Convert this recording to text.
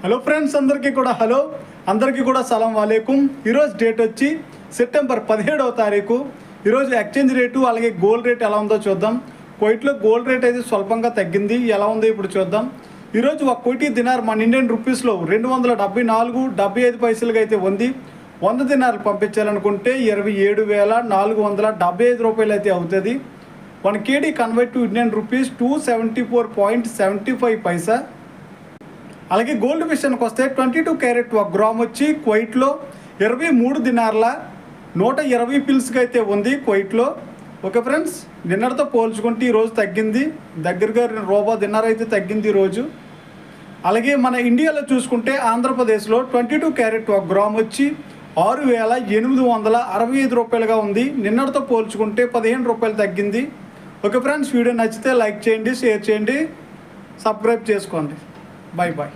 Hello friends, అందరికీ కూడా సలాం వాలేకుం. ఈరోజు డేట్ వచ్చి సెప్టెంబర్ 17వ తారీఖు. ఈరోజు ఎక్స్చేంజ్ రేటు అలాగే గోల్డ్ రేట్ ఎలా ఉందో చూద్దాం. కువైట్లో గోల్డ్ రేట్ అయితే స్వల్పంగా తగ్గింది. ఎలా ఉందో ఇప్పుడు చూద్దాం. ఈరోజు ఒక కోటి దినార్ మన ఇండియన్ రూపీస్లో 274.75 పైసలుగా అయితే ఉంది. 100 దినార్లు పంపించాలనుకుంటే 27,475 రూపాయలు అయితే అవుతుంది. 1 KD convert to Indian rupees 274.75 పైసా. అలాగే గోల్డ్ విషయానికి వస్తే 22 క్యారెట్ 1 గ్రామ్ వచ్చి కువైట్లో 23 దినార్ల 120 పిల్స్గా అయితే ఉంది కువైట్లో. ఓకే ఫ్రెండ్స్, నిన్నటితో పోల్చుకుంటే ఈరోజు తగ్గింది, దగ్గరగా రూపాయి దినార్ అయితే తగ్గింది ఈరోజు. అలాగే మన ఇండియాలో చూసుకుంటే ఆంధ్రప్రదేశ్లో 22 క్యారెట్ 1 గ్రామ్ వచ్చి 6,865 రూపాయలుగా ఉంది. నిన్నటితో పోల్చుకుంటే 15 రూపాయలు తగ్గింది. ఓకే ఫ్రెండ్స్, వీడియో నచ్చితే లైక్ చేయండి, షేర్ చేయండి, సబ్స్క్రైబ్ చేసుకోండి. Bye bye.